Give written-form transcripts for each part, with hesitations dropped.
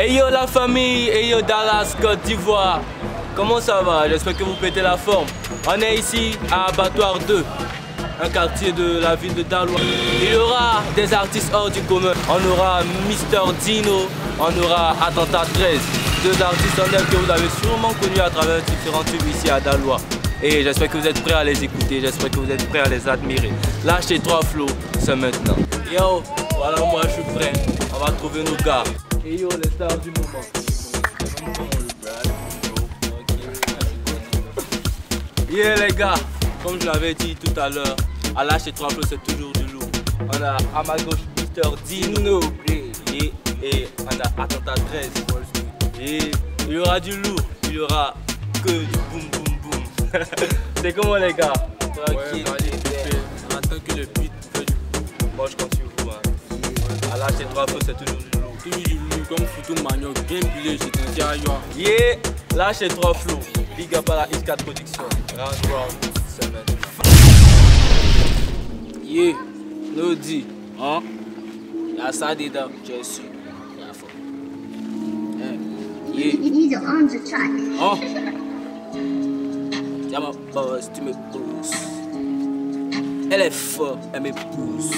Hey yo la famille, hey yo Dallas, Côte d'Ivoire. Comment ça va? J'espère que vous pétez la forme. On est ici à Abattoir 2, un quartier de la ville de Dalois. Il y aura des artistes hors du commun. On aura Mister Dino, on aura Attentat 13. Deux artistes en herbe que vous avez sûrement connus à travers différents tubes ici à Dalois. Et j'espère que vous êtes prêts à les écouter, j'espère que vous êtes prêts à les admirer. Lâchez 3 flots, c'est maintenant. Yo, voilà moi je suis prêt, on va trouver nos gars. Et yo les stars du moment. Yeah les gars, comme je l'avais dit tout à l'heure, à lâcher 3 flots c'est toujours du lourd. On a à ma gauche Mister Dino et on a Attentat 13. Et il y aura du lourd, il y aura que du boum boum boum. C'est comment les gars? Tranquille. On attend que le beat fait du boum. Moi je compte sur vous. À lâcher 3 flots c'est toujours du lourd. Toujours du lourd comme Foutou Manioc, bien pilé, j'ai tenté à yo. Yeah, lâchez 3 flots. Big up à la X4 Production. Round, c'est maintenant. Yeah, Nodi, hein? Y'a ça dedans, je suis. Use your arms to try. Oh. Y'a ma boss, tu me pousses. Elle est forte, elle me pousse.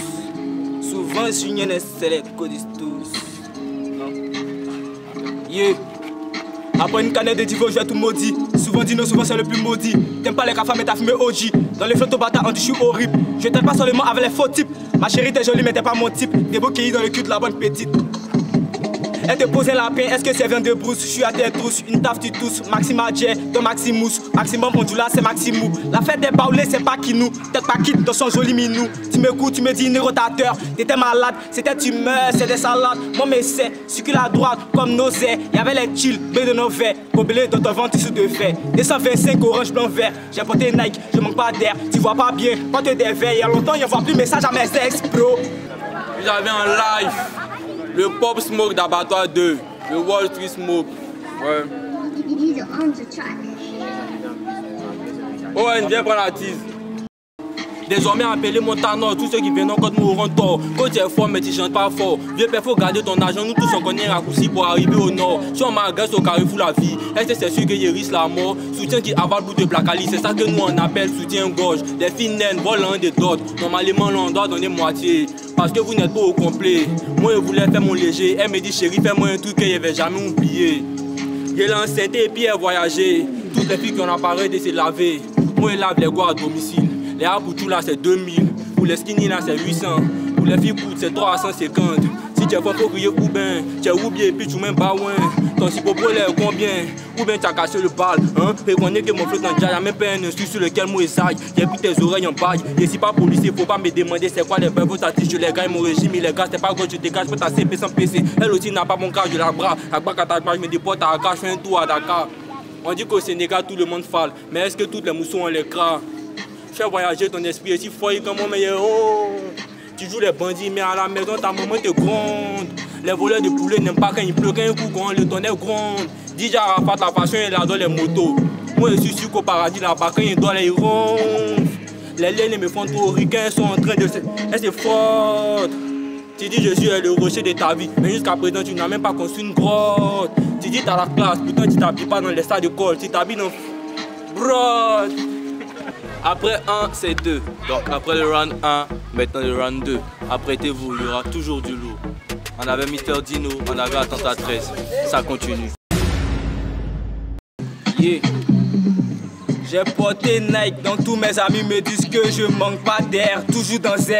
Souvent, je suis une célèbre codis tous. Yeah. Après une canette de divo, je vais tout maudit. Souvent Dino, souvent c'est le plus maudit. T'aimes pas les cafés, mais t'as fumé OG. Dans les flottes au bâtard, on dit je suis horrible. Je t'aime pas seulement avec les faux types. Ma chérie, t'es jolie, mais t'es pas mon type. Des beaux qui dans le cul de la bonne petite. Elle te posait la peine, est-ce que c'est vient de brousse? Je suis à tes trousses, une taf tu tous. Maxima J, ton Maximus. Maximum Ondula, c'est Maximou. La fête des baoulés, c'est pas qui nous. Peut-être pas quitte dans son joli minou. Tu m'écoutes, tu me dis une rotateur. T'étais malade, c'était tumeur, c'est des salades. Mon messie, circule à droite comme nausée. Y'avait les chill, B de nos verres. Pobelé dans ton ventre, tissu de fer. 225 orange, blanc, vert. J'ai porté Nike, je manque pas d'air. Tu vois pas bien, porte des verres. Y'a longtemps, y'en voit plus message à mes ex, bro. J'avais un live. Le Pop Smoke d'Abattoir 2, le Wall Street Smoke. Ouais. Use your arms to try. Oh, viens prendre la tease. Désormais appelez Montano, tous ceux qui viennent encore mourront tort. Quand tu es fort mais tu chantes pas fort. Vieux père, faut garder ton argent, nous tous on connaît un raccourci pour arriver au nord. Si on m'agace au carrefour la vie, est-ce que c'est sûr que je risque la mort? Soutien qui avale bout de placali, c'est ça que nous on appelle soutien-gorge. Les filles naines volent des dots, normalement on doit donner moitié. Parce que vous n'êtes pas au complet. Moi je voulais faire mon léger, elle me dit chérie fais-moi un truc que je vais jamais oublier. J'ai l'enceinte et puis elle voyager. Toutes les filles qui ont appareil de se laver. Moi je lave les gars à domicile. Les abouchous là c'est 2000, pour les skinny là c'est 800, pour les filles coûtent c'est 350. Si tu es fort faut crier ou bien, tu es oublié et puis tu m'aimes pas loin. Ton si popo est combien, ou bien tu as cassé le bal, hein. Reconnais que mon flot dans déjà, y'a même pas un instru sur lequel moi essaye. J'ai pris tes oreilles en bague, et si pas policier faut pas me demander c'est quoi les peuples t'as je les gars mon régime, il les gars c'est pas gros je dégage, je peux ta CP sans PC. Elle aussi n'a pas mon cas, je la bras, à bas je me déporte à Dakar, je fais un tour à Dakar. On dit qu'au Sénégal tout le monde fale, mais est-ce que toutes les moussons ont les cras? Fais voyager ton esprit aussi fort comme mon meilleur. Tu joues les bandits, mais à la maison ta maman te gronde. Les voleurs de poulet n'aiment pas quand il pleut, quand il coup quand le tonnerre gronde. DJ Arafat, la passion, il adore les motos. Moi je suis sûr qu'au paradis là-bas, quand il doit les ronfle. Les laines me font trop rire, elles sont en train de se. Elles se frottent. Tu dis je suis le rocher de ta vie, mais jusqu'à présent tu n'as même pas construit une grotte. Tu dis t'as la classe, pourtant tu t'habilles pas dans les stades de colle, tu t'habilles dans. Brod. Après 1, c'est 2. Donc après le round 1, maintenant le round 2. Apprêtez-vous, il y aura toujours du lourd. On avait Mister Dino, on avait Attentat 13. Ça continue. Yeah. J'ai porté Nike, donc tous mes amis me disent que je manque pas d'air, toujours dans Z.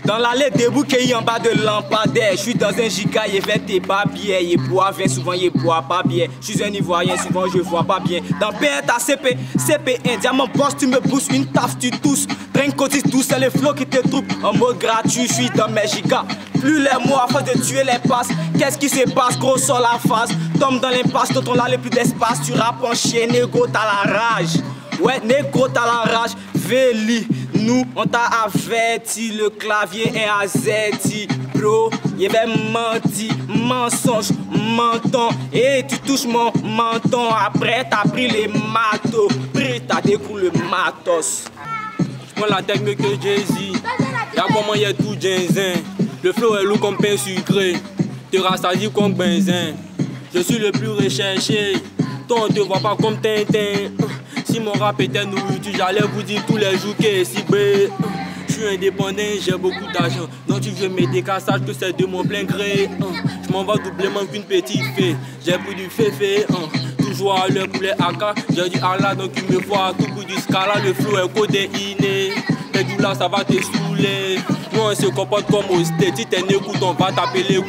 Dans l'allée debout qui est en bas de lampadaire. Je suis dans un giga, il fait tes papiers. Il boit vin, souvent il boit pas bien. Je suis un Ivoirien, souvent je vois pas bien. Dans P1 t'as CP, CP1, diamant boss, tu me pousses, une taf tu tousses. Train cotise tout, c'est le flow qui te trouve. En mode gratuit, je suis dans mes gigas. Plus les mots afin de tuer les passes. Qu'est-ce qui se passe, gros sur la face. Tombe dans l'impasse, tonton là le plus d'espace. Tu rappes en chien, négo t'as la rage. Ouais, négo t'as la rage. Véli. Nous, on t'a averti, le clavier est azerti. Bro, il avait menti, mensonge, menton. Et tu touches mon menton. Après, t'as pris les matos. Pris, t'as découvert le matos. Je prends la technique que Jay-Z. Y'a comment y'a tout ginzin. Le flow est lourd comme pain sucré. Te rassasie comme benzin. Je suis le plus recherché. Toi, on te voit pas comme Tintin. Si mon rap était nourriture, j'allais vous dire tous les jours que c'est bé. Je suis indépendant, j'ai beaucoup d'argent. Donc tu veux me décasser, sache que c'est de mon plein gré. Je m'en vais doublement qu'une petite fée. J'ai pris du féfé. Toujours à l'heure pour les AK. J'ai dit Allah, donc il me voit à tout bout du scala. Le flow est codéiné. Mais du là, ça va te saouler. Nous, on se comporte comme au state. Si t'es écoute, on va taper les gouttes.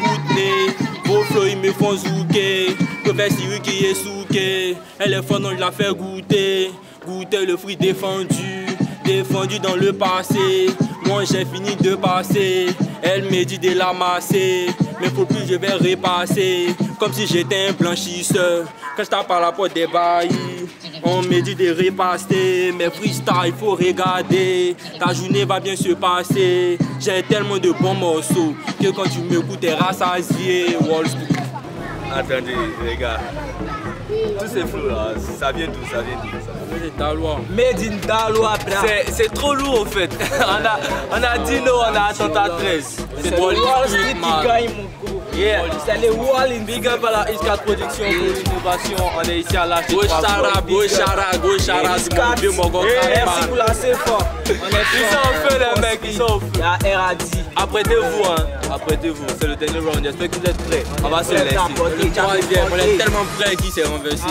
Vos flows, ils me font zouker. Professeur Siri qui est souké. Elle est fun, on l'a fait goûter. Goûter le fruit défendu. Défendu dans le passé. Moi, j'ai fini de passer. Elle me dit de l'amasser. Mais faut plus, je vais repasser. Comme si j'étais un blanchisseur. Quand je tape à la porte des baillis, on me dit de repasser. Mais freestyle, il faut regarder. Ta journée va bien se passer. J'ai tellement de bons morceaux que quand tu m'écoutes, t'es rassasié. Wall Street. Attendez, les gars. Tous ces flots là, ça vient d'où? Ça vient d'où? C'est Dalois. Made in Dalois, C'est trop lourd en fait. on a Dino, on a Attentat 13. C'est le Wall Street qui gagne, mon gros. Yeah. C'est les Wall in Big up à la X4 Production pour l'innovation. On est ici à l'âge. Go Chara, Merci pour la C4. Ils sont au feu les mecs, ils sont au feu. Il y a RAD. Apprêtez-vous, hein. Apprêtez-vous. C'est le dernier round. J'espère que vous êtes prêts. On va se laisser. Le troisième, on est tellement prêts qu'il s'est renversé.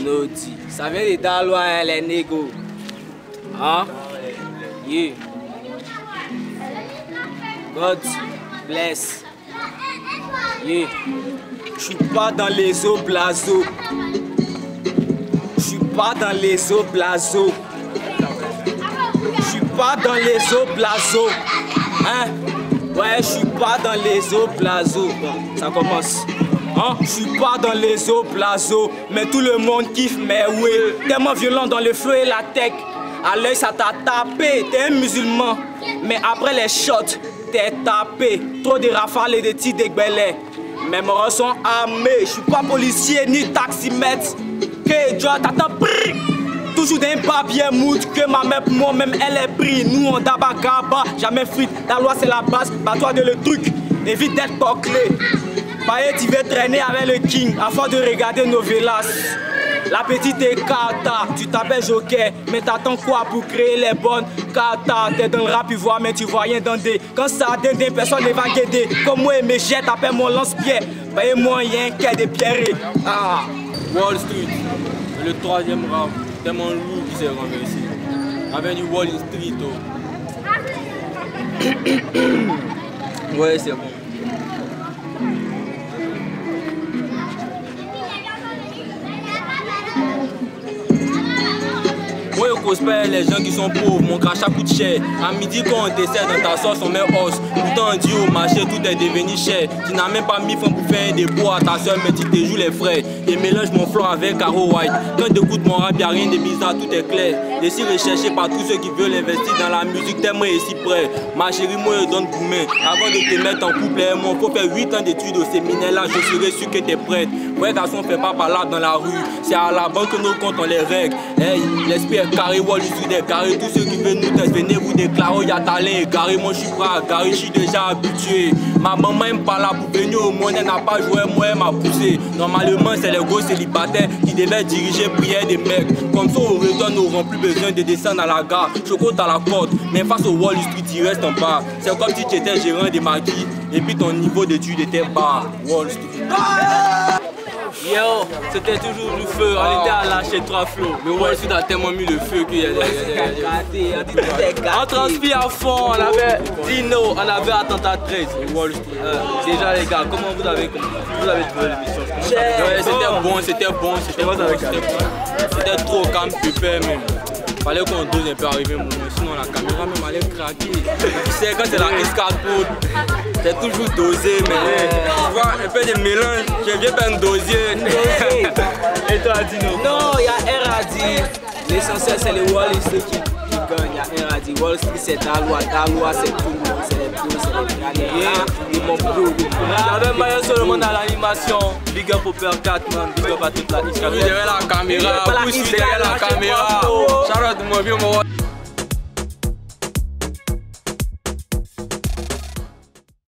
Naughty. Ça vient des Dalois, hein, les négos. Hein? Yeah. God bless. Yeah. J'suis pas dans les eaux blazo. J'suis pas dans les eaux blazo. J'suis pas dans les eaux blazo. Hein? Ouais, j'suis pas dans les eaux blazo. Bon, ça commence. Hein? J'suis pas dans les eaux blazo. Mais tout le monde kiffe, mais oui. Tellement violent dans le flow et la tech. À l'œil, ça t'a tapé. T'es un musulman. Mais après les shots, t'es tapé. Trop de rafales et de tirs d'égbélés. Mes morts sont armés. J'suis pas policier ni taximètre. Que Dieu t'attend. Toujours d'un papier mood que ma mère pour moi-même elle est pris. Nous on dabagaba, jamais frite. La loi c'est la base, bats-toi de le truc. Évite d'être toclé. Paye, tu veux traîner avec le king afin de regarder nos vélas. La petite est kata, tu t'appelles Joker, mais t'attends quoi pour créer les bonnes kata? T'es dans le rap, tu vois, mais tu vois rien dans des. Quand ça donne, personne ne va guider. Comme moi et mes jets, t'appelles mon lance-pierre. Payez-moi rien qu'à des pierres. Ah. Wall Street, le troisième round. Tellement lourd qui s'est renversé. Avec du Wall Street. Oh. Ouais, c'est bon. Moi, je prospère les gens qui sont pauvres, mon crachat coûte cher. À midi, quand on dessert dans ta sauce, on met os. Pourtant, on dit au marché, tout est devenu cher. Tu n'as même pas mis francs pour faire un dépôt à ta soeur, mais tu te joues les frais. Et mélange mon flow avec Caro White. Quand t'écoutes mon rap, y'a rien de bizarre, tout est clair. Et si recherché par tous ceux qui veulent investir dans la musique, t'es moi ici prêt. Ma chérie, moi, je donne gourmet. Avant de te mettre en couple, moi, faut faire 8 ans d'études au séminaire là, je serai sûr que t'es prête. Ouais, garçon, fais pas parler dans la rue. C'est à la banque que nos comptes on les règle. Hey, l'esprit est carré, Wall Street est carré. Tous ceux qui veulent nous tester, venez vous déclarer, y'a talent et carré. Moi, je suis prêt à carré, je suis déjà habitué. Ma maman aime pas là pour venir au monde, elle n'a pas joué, moi, elle m'a poussé. Normalement, c'est les gros célibataires qui devaient diriger prière des mecs. Comme ça, au retour, nous n'aurons plus besoin de descendre à la gare. Je compte à la côte, mais face au Wall Street, il reste en bas. C'est comme si tu étais gérant des maquis et puis ton niveau d'études était bas. Wall Street. Yo, c'était toujours du feu, on était à lâcher 3 flots. Mais Wall Street a tellement mis le feu qu'il y a des... On transpire à fond, on avait Dino, on avait Attentat 13 et Wall Street. Déjà les gars, comment vous avez trouvé l'émission? C'était trop calme, pépère même. Fallait qu'on dose un peu arriver mon moment, sinon la caméra même allait craquer. Tu sais, quand c'est la X4 Pro, c'est toujours dosé, mais tu vois, un peu de mélange, j'aime bien faire un dosier. Et toi, Dino? Non, il y a RAD. L'essentiel, c'est le Wall Street qui gagne. Il y a RAD. Wall Street, c'est Dalois. Dalois, c'est tout le monde. C'est les pros, c'est les Ghanéens. Ils m'ont pris. J'avais maillot sur le monde à l'animation. Big up au Père 4, man. Big up à toute la X4. Derrière la caméra, pousse derrière la caméra. Shout out to mon vieux.